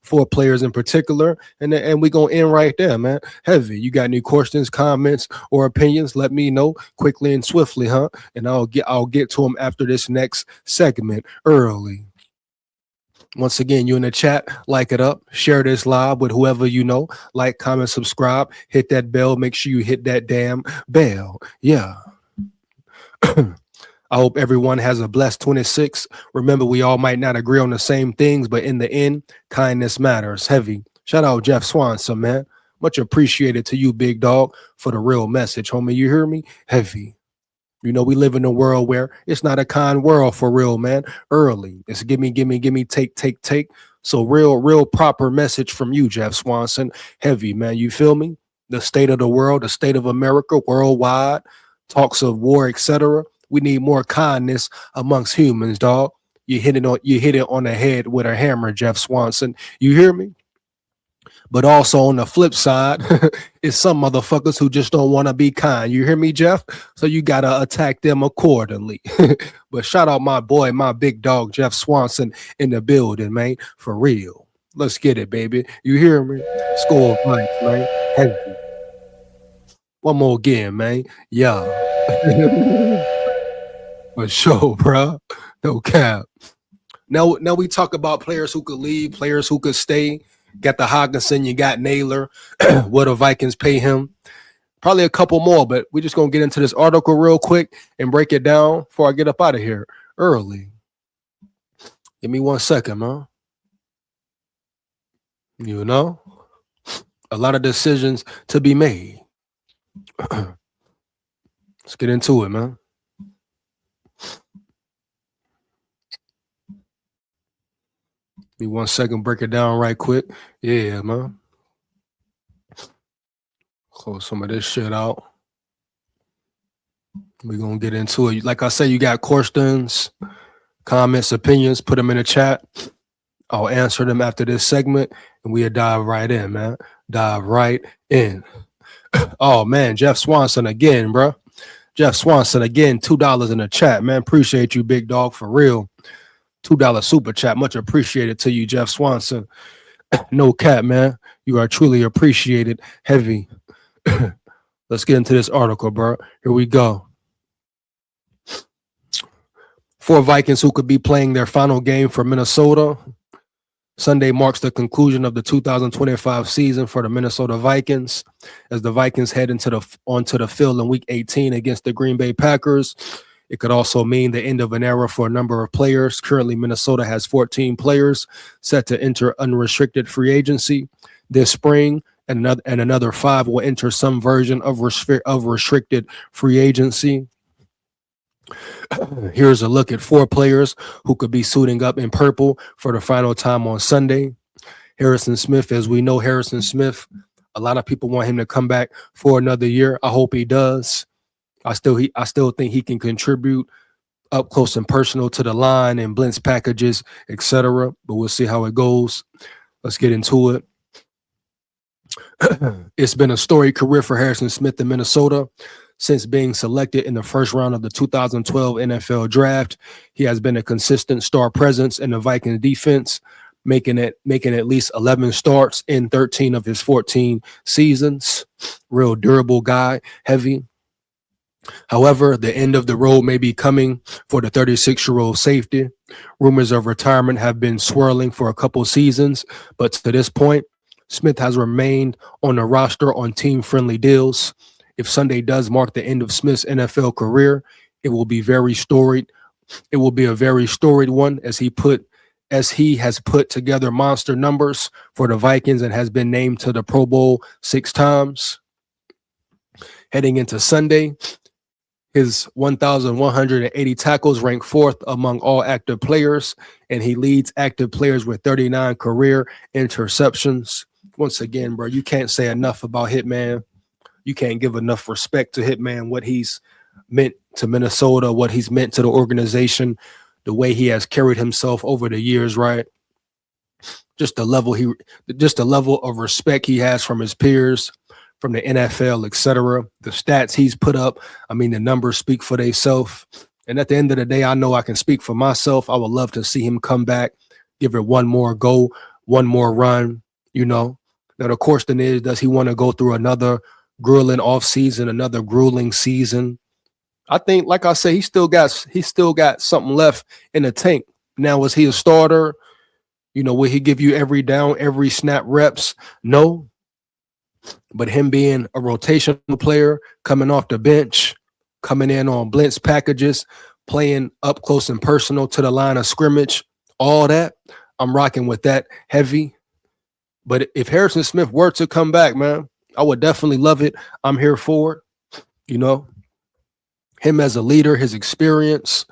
4 players in particular, and we gonna end right there, man. Heavy. You got any questions, comments, or opinions? Let me know quickly and swiftly, huh? And I'll get to them after this next segment early. Once again, you in the chat, like it up, share this live with whoever you know. Like, comment, subscribe, hit that bell. Make sure you hit that damn bell. Yeah. I hope everyone has a blessed 26. Remember, we all might not agree on the same things, but in the end, kindness matters. Heavy. Shout out Jeff Swanson, man. Much appreciated to you, big dog, for the real message, homie. You hear me? Heavy. You know, we live in a world where it's not a kind world for real, man. Early. It's give me, take. So real proper message from you, Jeff Swanson. Heavy, man. You feel me? The state of the world, the state of America, worldwide, talks of war, etc. We need more kindness amongst humans, dog. You hit it on the head with a hammer, Jeff Swanson. You hear me? But also on the flip side, it's some motherfuckers who just don't want to be kind. You hear me, Jeff? So you got to attack them accordingly. But shout out my boy, my big dog, Jeff Swanson in the building, man. For real. Let's get it, baby. You hear me? SKOL VIKES, man. Heavy. One more again, man. Yeah. For sure, bro. No cap. Now we talk about players who could leave, players who could stay. Got the Hockenson, you got Nailor. What do Vikings pay him? Probably a couple more, but we're just gonna get into this article real quick and break it down before I get up out of here early. Give me 1 second, man. You know, a lot of decisions to be made. Let's get into it, man. Me 1 second, break it down right quick. Yeah, man. Close some of this shit out. We're going to get into it. Like I say, you got questions, comments, opinions, put them in the chat. I'll answer them after this segment, and we'll dive right in, man. Dive right in. Oh, man, Jeff Swanson again, bro. Jeff Swanson again, $2 in the chat, man. Appreciate you, big dog, for real. $2 super chat. Much appreciated to you, Jeff Swanson. No cap, man. You are truly appreciated. Heavy. Let's get into this article, bro. Here we go. 4 Vikings who could be playing their final game for Minnesota. Sunday marks the conclusion of the 2025 season for the Minnesota Vikings as the Vikings head onto the field in Week 18 against the Green Bay Packers. It could also mean the end of an era for a number of players. Currently, Minnesota has 14 players set to enter unrestricted free agency this spring, and another 5 will enter some version of restricted free agency. Here's a look at 4 players who could be suiting up in purple for the final time on Sunday. Harrison Smith, as we know, Harrison Smith, a lot of people want him to come back for another year. I hope he does. I still think he can contribute up close and personal to the line and blitz packages, etc. But we'll see how it goes. Let's get into it. It's been a storied career for Harrison Smith in Minnesota. Since being selected in the first round of the 2012 NFL Draft, he has been a consistent star presence in the Vikings defense, making at least 11 starts in 13 of his 14 seasons. Real durable guy, heavy. However, the end of the road may be coming for the 36-year-old safety. Rumors of retirement have been swirling for a couple seasons, but to this point, Smith has remained on the roster on team-friendly deals. If Sunday does mark the end of Smith's NFL career, it will be very storied. It will be a very storied one as he has put together monster numbers for the Vikings and has been named to the Pro Bowl 6 times. Heading into Sunday, his 1,180 tackles rank 4th among all active players, and he leads active players with 39 career interceptions. Once again, bro, you can't say enough about Hitman. You can't give enough respect to Hitman, what he's meant to Minnesota, what he's meant to the organization, the way he has carried himself over the years, right? Just the level of respect he has from his peers, from the NFL, etc. The stats he's put up, I mean, the numbers speak for themselves. And at the end of the day, I know I can speak for myself. I would love to see him come back, give it one more go, one more run, you know. Now the question is, does he want to go through another grueling off season, another grueling season? I think, like I said, he still got something left in the tank. Now, was he a starter? Will he give you every down, every snap reps? No. But him being a rotational player, coming off the bench, coming in on blitz packages, playing up close and personal to the line of scrimmage, all that, I'm rocking with that heavy. But if Harrison Smith were to come back, man, I would definitely love it. I'm here for it. Him as a leader, his experience,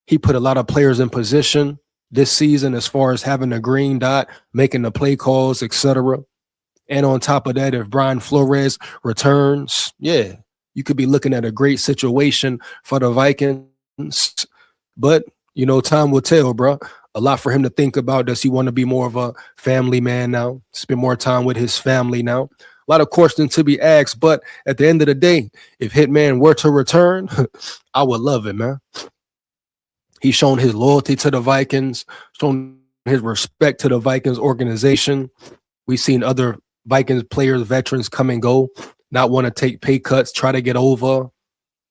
he put a lot of players in position this season as far as having a green dot, making the play calls, etc. And on top of that, if Brian Flores returns, yeah, you could be looking at a great situation for the Vikings. But, time will tell, bro. A lot for him to think about. Does he want to be more of a family man now? Spend more time with his family now? A lot of questions to be asked. But at the end of the day, if Hitman were to return, I would love it, man. He's shown his loyalty to the Vikings, shown his respect to the Vikings organization. We've seen other Vikings players, veterans come and go, not want to take pay cuts, try to get over.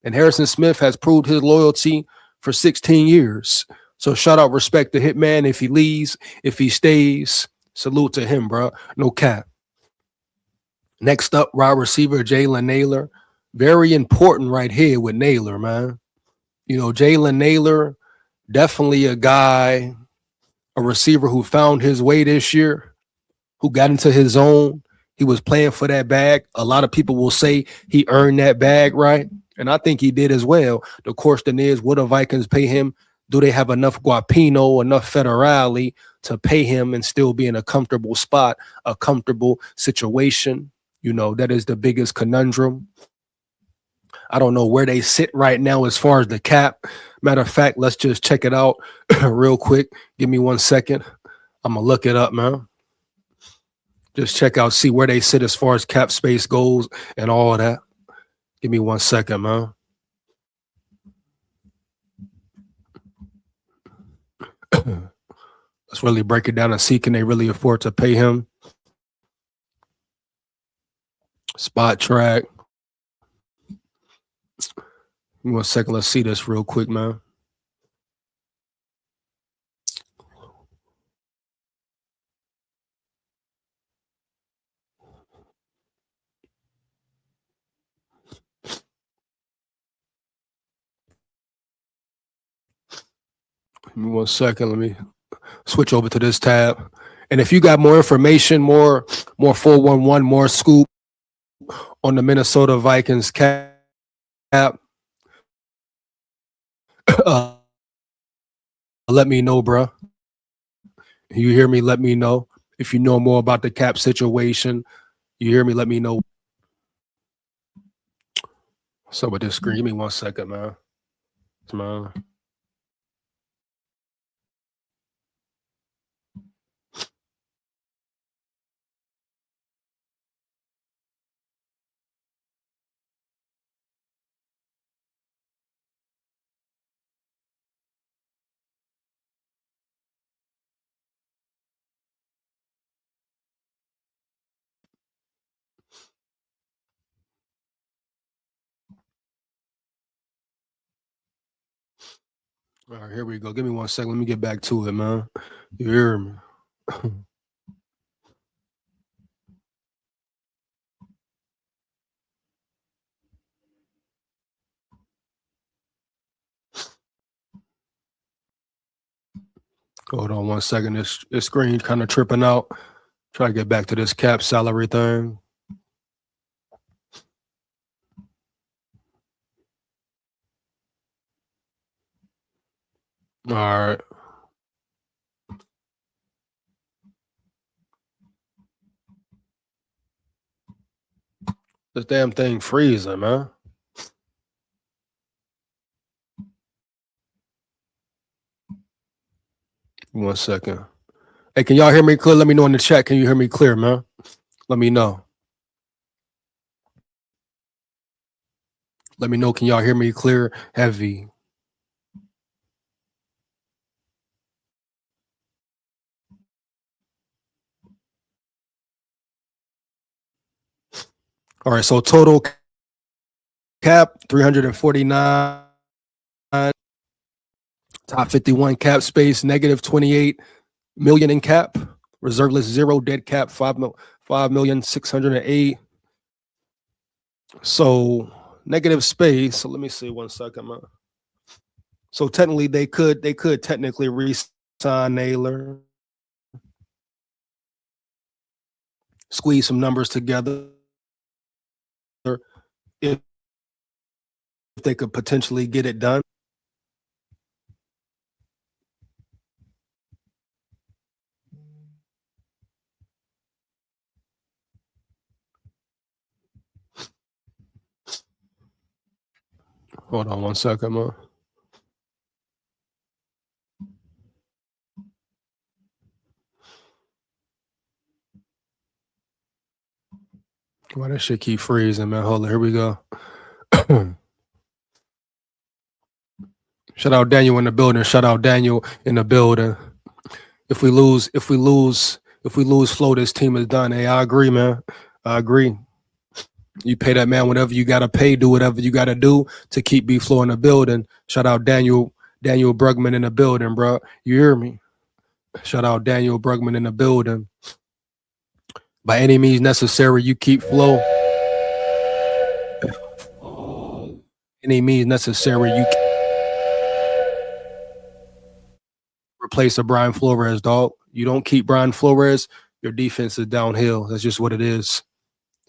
And Harrison Smith has proved his loyalty for 16 years. So shout out respect to Hitman if he leaves, if he stays. Salute to him, bro. No cap. Next up, wide receiver Jalen Nailor. Very important right here with Nailor, man. Jalen Nailor, definitely a guy, a receiver who found his way this year, who got into his zone. He was playing for that bag. A lot of people will say he earned that bag, right? And I think he did as well. The question is, will the Vikings pay him? Do they have enough guapino, enough federale to pay him and still be in a comfortable spot, a comfortable situation? That is the biggest conundrum. I don't know where they sit right now as far as the cap. Matter of fact, let's just check it out real quick. Give me 1 second. I'm going to look it up, man. Just check out, see where they sit as far as cap space goes and all of that. Give me 1 second, man. Let's really break it down and see, can they really afford to pay him? Spot track. Give me 1 second. Let's see this real quick, man. Give me 1 second. Let me switch over to this tab. And if you got more information, more 411, more scoop on the Minnesota Vikings cap, let me know, bro. You hear me? Let me know. If you know more about the cap situation, you hear me? Let me know. So with this screen, give me 1 second, man. All right, here we go. Give me 1 second. Let me get back to it, man. You hear me? Hold on 1 second. This screen kind of tripping out. Try to get back to this cap salary thing. All right. This damn thing freezing, man. One second. Hey, can y'all hear me clear? Let me know in the chat. Can you hear me clear, man? Let me know. Let me know. Can y'all hear me clear? Heavy. All right, so total cap 349. Top 51 cap space, negative 28 million in cap. Reserve list 0, dead cap 5,608,000. So negative space. So let me see 1 second. So technically they could technically re-sign Nailor, squeeze some numbers together if they could potentially get it done. Hold on 1 second, man. Why that shit keep freezing, man? Hold on, here we go. Shout out Daniel in the building. Shout out Daniel in the building. If we lose flow, this team is done. Hey, I agree, man. I agree. You pay that man whatever you gotta pay, do whatever you gotta do to keep B Flow in the building. Shout out Daniel Brugman in the building, bro. You hear me? Shout out Daniel Brugman in the building. By any means necessary, you keep Flow. Any means necessary, you replace a Brian Flores, dog. You don't keep Brian Flores, your defense is downhill. That's just what it is.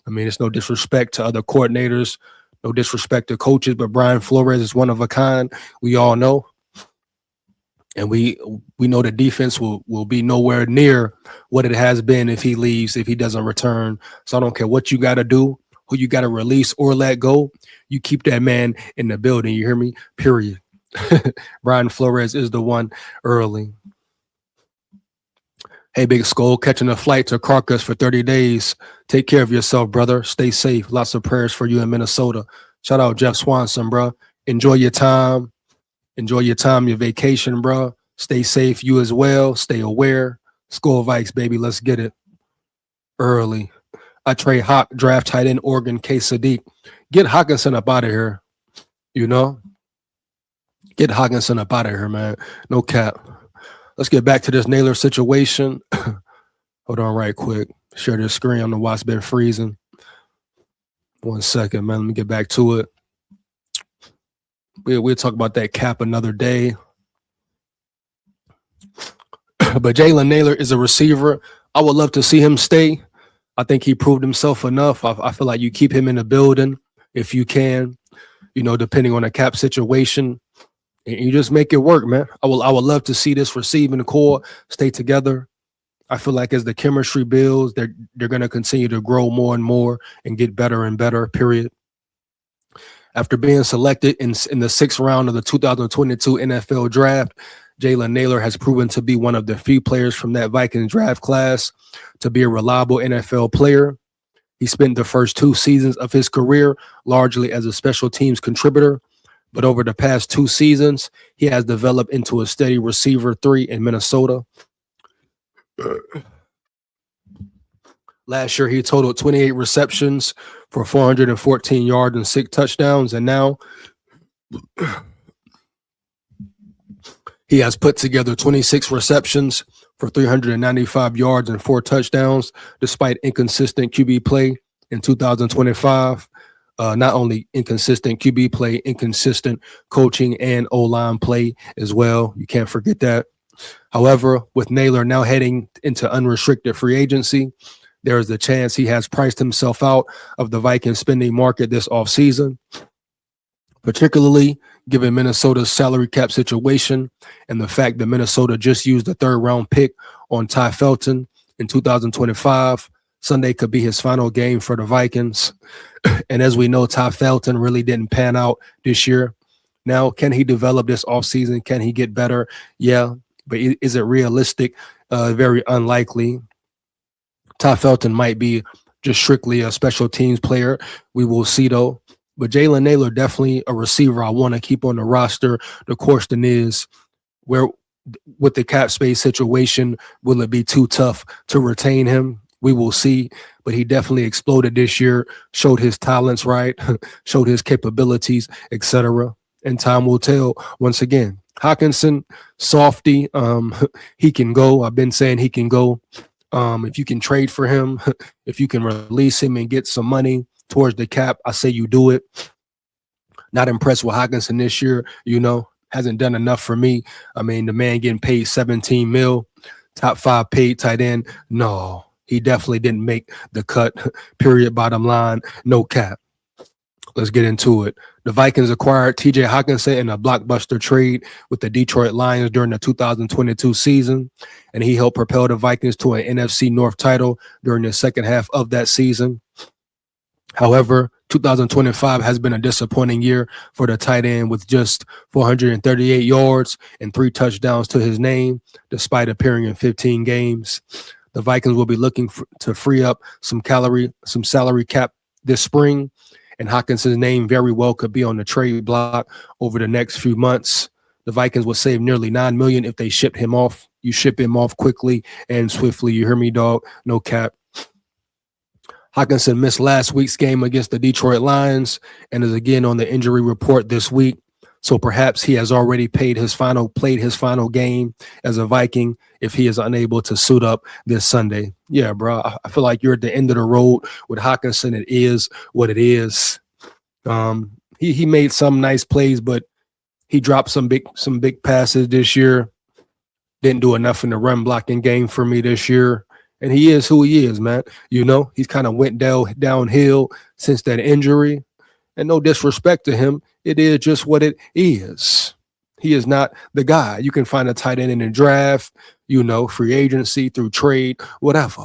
I mean, it's no disrespect to other coordinators, no disrespect to coaches, but Brian Flores is one of a kind. We all know. And we know the defense will be nowhere near what it has been if he leaves, if he doesn't return. So I don't care what you got to do, who you got to release or let go. You keep that man in the building. You hear me? Period. Brian Flores is the one early. Hey, Big SKOL, catching a flight to Carcass for 30 days. Take care of yourself, brother. Stay safe. Lots of prayers for you in Minnesota. Shout out Jeff Swanson, bro. Enjoy your time. Enjoy your time, your vacation, bro. Stay safe. You as well. Stay aware. SKOL Vikes, baby. Let's get it. Early. I trade Hawk, draft tight end, Oregon, K. Sadiq. Get Hockenson up out of here. You know? Get Hockenson up out of here, man. No cap. Let's get back to this Nailor situation. Hold on right quick. Share this screen. I don't know why it's been freezing. 1 second, man. Let me get back to it. We'll talk about that cap another day. But Jalen Nailor is a receiver. I would love to see him stay. I think he proved himself enough. I feel like you keep him in the building if you can, you know, depending on the cap situation. And you just make it work, man. I would love to see this receiving core stay together. I feel like as the chemistry builds, they're going to continue to grow more and more and get better and better, period. After being selected in the 6th round of the 2022 NFL draft, Jalen Nailor has proven to be one of the few players from that Vikings draft class to be a reliable NFL player. He spent the first 2 seasons of his career largely as a special teams contributor, but over the past 2 seasons, he has developed into a steady receiver 3 in Minnesota. Last year, he totaled 28 receptions for 414 yards and 6 touchdowns, and now he has put together 26 receptions for 395 yards and 4 touchdowns, despite inconsistent QB play in 2025. Not only inconsistent QB play, inconsistent coaching and O-line play as well. You can't forget that. However, with Nailor now heading into unrestricted free agency, there is a chance he has priced himself out of the Vikings spending market this offseason, particularly given Minnesota's salary cap situation and the fact that Minnesota just used a 3rd-round pick on Ty Felton in 2025. Sunday could be his final game for the Vikings. And as we know, Ty Felton really didn't pan out this year. Now, can he develop this offseason? Can he get better? Yeah, but is it realistic? Very unlikely. Ty Felton might be just strictly a special teams player. We will see, though. But Jalen Nailor, definitely a receiver I want to keep on the roster. The question is, where with the cap space situation, will it be too tough to retain him? We will see, but he definitely exploded this year, showed his talents, right? Showed his capabilities, etc. And time will tell once again. Hockenson, softy, he can go. I've been saying he can go. If you can trade for him, if you can release him and get some money towards the cap, I say you do it. Not impressed with Hockenson this year, hasn't done enough for me. I mean, the man getting paid 17 mil, top 5 paid tight end. No, he definitely didn't make the cut, period, bottom line, no cap. Let's get into it. The Vikings acquired TJ Hockenson in a blockbuster trade with the Detroit Lions during the 2022 season, and he helped propel the Vikings to an NFC North title during the second half of that season. However, 2025 has been a disappointing year for the tight end with just 438 yards and 3 touchdowns to his name, despite appearing in 15 games. The Vikings will be looking to free up some salary cap this spring, and Hockenson's name very well could be on the trade block over the next few months. The Vikings will save nearly $9 million if they ship him off. You ship him off quickly and swiftly. You hear me, dog? No cap. Hockenson missed last week's game against the Detroit Lions and is again on the injury report this week. So perhaps he has already played his final game as a Viking if he is unable to suit up this Sunday. Yeah, bro, I feel like you're at the end of the road with Hockenson. It is what it is. He made some nice plays, but he dropped some big passes this year. Didn't do enough in the run blocking game for me this year. And he is who he is, man. He's kind of went downhill since that injury. And no disrespect to him, it is just what it is. He is not the guy. You can find a tight end in the draft, free agency, through trade, whatever.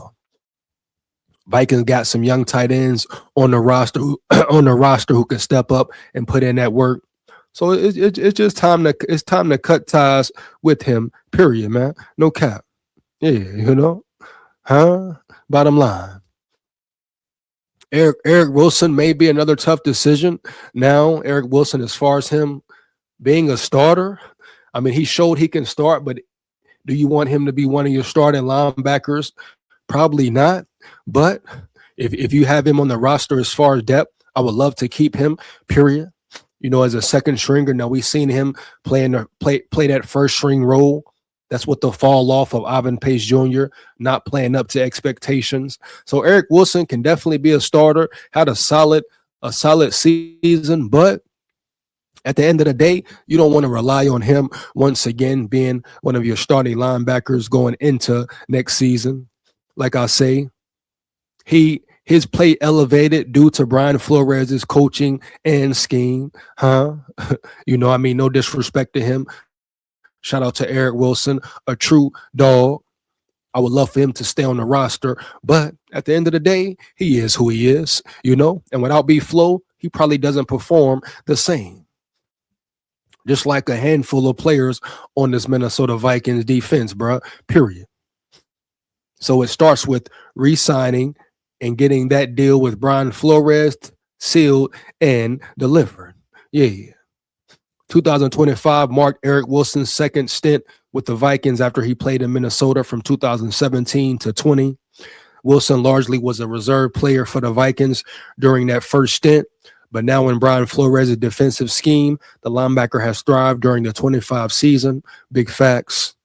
Vikings got some young tight ends on the roster who can step up and put in that work. So it's just time to cut ties with him, period, man. No cap. Yeah, Bottom line. Eric Wilson may be another tough decision. Now, Eric Wilson, as far as him being a starter, I mean, he showed he can start, but do you want him to be one of your starting linebackers? Probably not. But if you have him on the roster as far as depth, I would love to keep him, period. As a second stringer. Now, we've seen him play that first string role. That's what the fall off of Ivan Pace Jr., not playing up to expectations. So Eric Wilson can definitely be a starter, had a solid season, but at the end of the day, you don't want to rely on him once again being one of your starting linebackers going into next season. Like I say, his play elevated due to Brian Flores' coaching and scheme. No disrespect to him. Shout out to Eric Wilson, a true dog. I would love for him to stay on the roster, but at the end of the day, he is who he is, and without B-Flow, he probably doesn't perform the same. Just like a handful of players on this Minnesota Vikings defense, bro, period. So it starts with re-signing and getting that deal with Brian Flores sealed and delivered. Yeah. 2025 marked Eric Wilson's second stint with the Vikings after he played in Minnesota from 2017 to 20. Wilson largely was a reserve player for the Vikings during that first stint, but now in Brian Flores' defensive scheme, the linebacker has thrived during the 25 season. Big facts.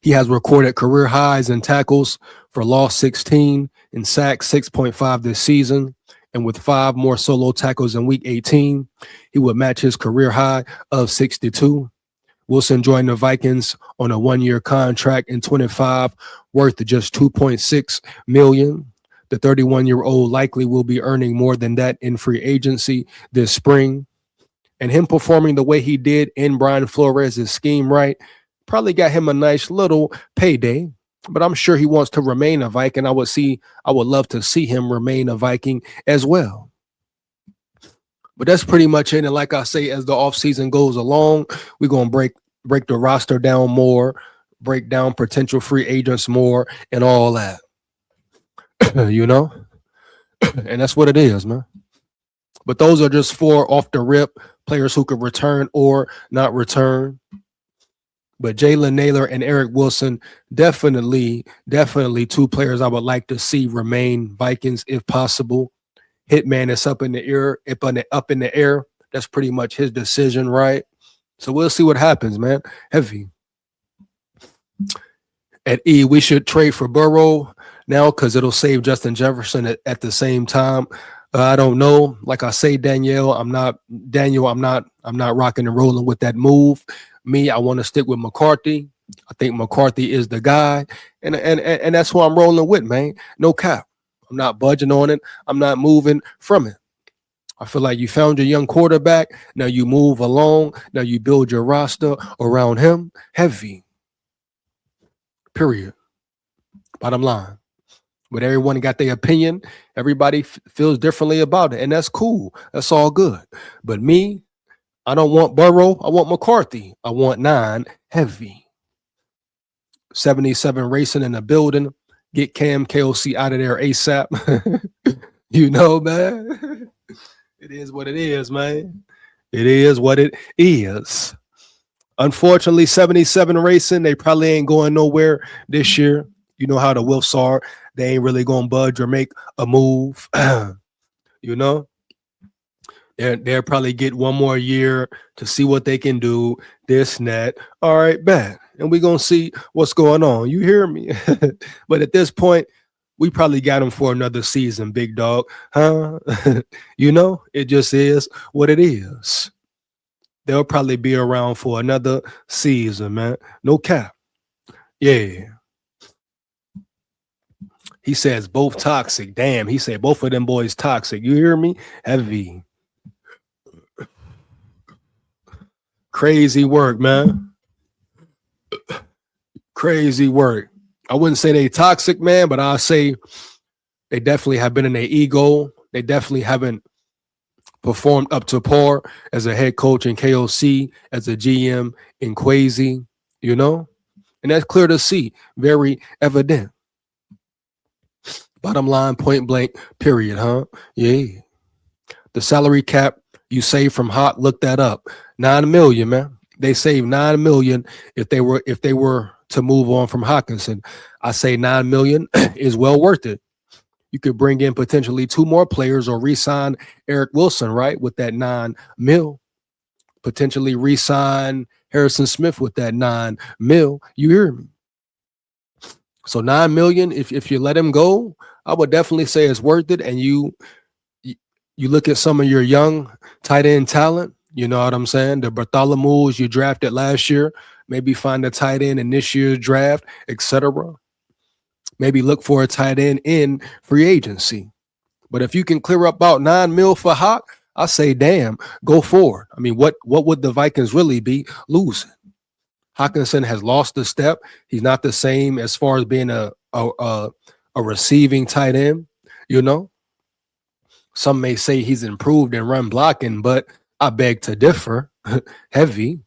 He has recorded career highs in tackles for loss 16 and sacks 6.5 this season. And with 5 more solo tackles in week 18, he would match his career high of 62. Wilson joined the Vikings on a 1-year contract in 25, worth just $2.6 million. The 31-year-old likely will be earning more than that in free agency this spring. And him performing the way he did in Brian Flores' scheme, right, probably got him a nice little payday. But I'm sure he wants to remain a Viking. I would love to see him remain a Viking as well. But that's pretty much it. And like I say, as the offseason goes along, we're going to break the roster down more, break down potential free agents more, and all that. And that's what it is, man. But those are just 4 off the rip players who could return or not return. But Jalen Nailor and Eric Wilson, definitely two players I would like to see remain Vikings if possible. Hitman is up in the air, up in the air. That's pretty much his decision, right? So we'll see what happens, man. Heavy. At E, we should trade for Burrow now because it'll save Justin Jefferson at the same time. I don't know. Like I say, I'm not rocking and rolling with that move. Me, I want to stick with McCarthy. I think McCarthy is the guy, and that's who I'm rolling with, man. No cap. I'm not budging on it. I'm not moving from it. I feel like you found your young quarterback. Now you move along. Now you build your roster around him. Heavy. Period. Bottom line. But everyone got their opinion. Everybody feels differently about it, and that's cool. That's all good. But me, I don't want Burrow. I want McCarthy. I want 9 heavy. 77 racing in the building. Get Cam KOC out of there ASAP. You know, man. It is what it is, man. It is what it is. Unfortunately, 77 racing, they probably ain't going nowhere this year. You know how the Wolves are. They ain't really going to budge or make a move. You know? They'll probably get one more year to see what they can do, this and that. All right, bad. And we're going to see what's going on. You hear me? But at this point, we probably got them for another season, big dog. Huh? You know, it just is what it is. They'll probably be around for another season, man. No cap. Yeah. He says both toxic. Damn, he said both of them boys toxic. You hear me? Heavy. Crazy work, man. Crazy work. I wouldn't say they toxic, man, but I'll say they definitely have been in their ego. They definitely haven't performed up to par as a head coach in KOC, as a GM in Quasi, you know? And that's clear to see. Very evident. Bottom line, point blank, period, huh? Yeah. The salary cap you save from Hawk, look that up. $9 million, man. They saved $9 million if they were to move on from Hockenson. I say $9 million is well worth it. You could bring in potentially 2 more players or re-sign Eric Wilson, right, with that $9 million. Potentially re-sign Harrison Smith with that $9 million. You hear me? So $9 million, if you let him go, I would definitely say it's worth it. And you look at some of your young tight end talent, you know what I'm saying? The Bartholomew's you drafted last year, maybe find a tight end in this year's draft, etc. Maybe look for a tight end in free agency. But if you can clear up about $9 million for Hawk, I say, damn, go forward. I mean, what would the Vikings really be losing? Hockenson has lost a step. He's not the same as far as being a receiving tight end, you know? Some may say he's improved in run blocking, but I beg to differ. Heavy,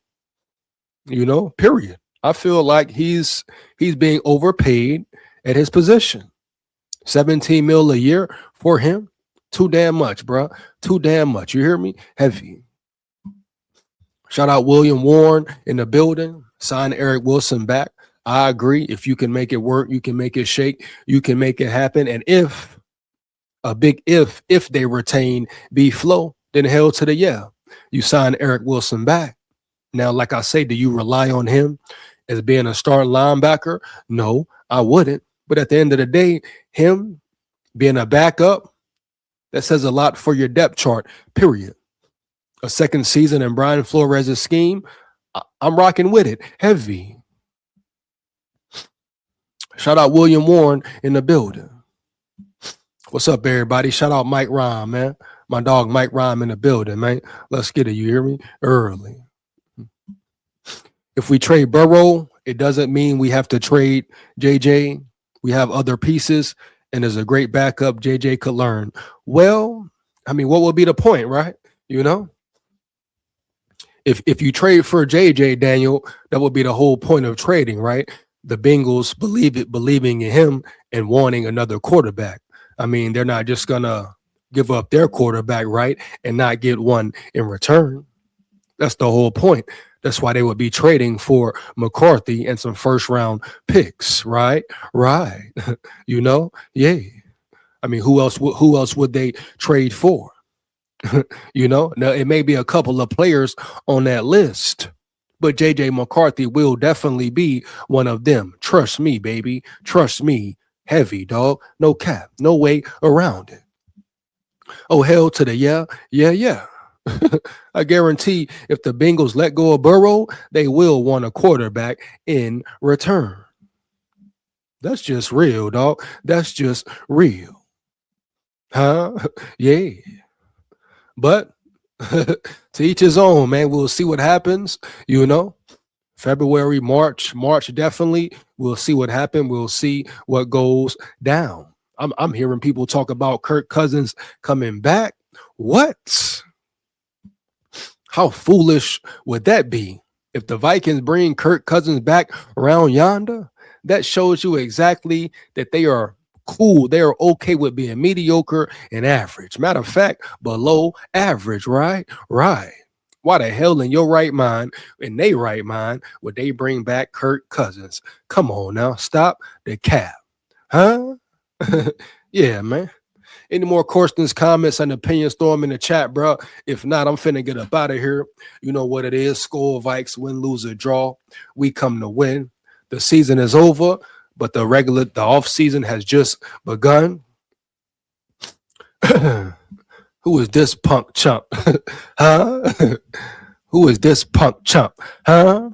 you know, period. I feel like he's being overpaid at his position. 17 mil a year for him. Too damn much, bro. Too damn much. You hear me? Heavy. Shout out William Warren in the building. Sign Eric Wilson back. I agree. If you can make it work, you can make it shake. You can make it happen. And if they retain B-Flow, then hell to the yeah. You sign Eric Wilson back. Now, like I say, do you rely on him as being a starting linebacker? No, I wouldn't. But at the end of the day, him being a backup, that says a lot for your depth chart, period. A second season in Brian Flores' scheme, I'm rocking with it. Heavy. Shout out William Warren in the building. What's up, everybody? Shout out Mike Rhyme, man. My dog Mike Rhyme in the building, man. Let's get it. You hear me? Early. If we trade Burrow, it doesn't mean we have to trade JJ. We have other pieces, and there's a great backup JJ could learn. Well, I mean, what would be the point, right? You know? If you trade for JJ, Daniel, that would be the whole point of trading, right? The Bengals believing in him and wanting another quarterback. I mean, they're not just going to give up their quarterback, right, and not get one in return. That's the whole point. That's why they would be trading for McCarthy and some first round picks, right? Right. You know? Yeah. I mean, who else would they trade for? You know? Now it may be a couple of players on that list, but JJ McCarthy will definitely be one of them. Trust me, baby. Trust me. Heavy, dog. No cap. No way around it. Oh, hell to the yeah. Yeah, yeah. I guarantee if the Bengals let go of Burrow, they will want a quarterback in return. That's just real, dog. That's just real. Huh? Yeah. But to each his own, man. We'll see what happens, you know. February, March definitely. We'll see what happens. We'll see what goes down. I'm hearing people talk about Kirk Cousins coming back. What? How foolish would that be? If the Vikings bring Kirk Cousins back around yonder, that shows you exactly that they are cool. They are okay with being mediocre and average. Matter of fact, below average, right? Right. Why the hell in your right mind, in their right mind, would they bring back Kirk Cousins? Come on now, stop the cap. Huh? Yeah, man. Any more questions, comments, and opinions, throw them in the chat, bro. If not, I'm finna get up out of here. You know what it is. SKOL, Vikes, win, lose, or draw. We come to win. The season is over, but the off season has just begun. Who is this punk chump? Huh? Who is this punk chump? Huh?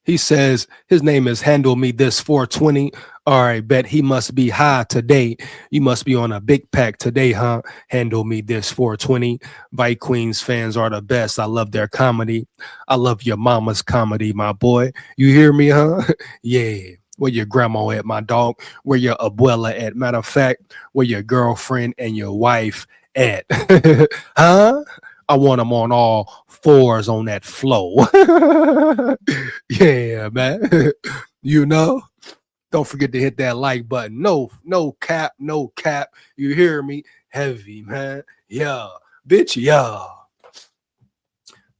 He says his name is Handle Me This 420. All right, bet he must be high today. You must be on a big pack today, huh? Handle Me This 420. VIKINGS fans are the best. I love their comedy. I love your mama's comedy, my boy. You hear me, huh? Yeah. Where your grandma at, my dog? Where your abuela at? Matter of fact, where your girlfriend and your wife at? Huh? I want them on all fours on that flow. Yeah, man. You know? Don't forget to hit that like button. No cap, no cap. You hear me? Heavy, man. Yeah. Bitch, yeah.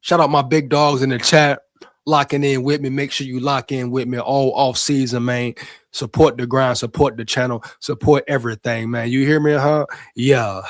Shout out my big dogs in the chat. Locking in with me. Make sure you lock in with me all off season, man. Support the grind, support the channel, support everything, man. You hear me, huh? Yeah.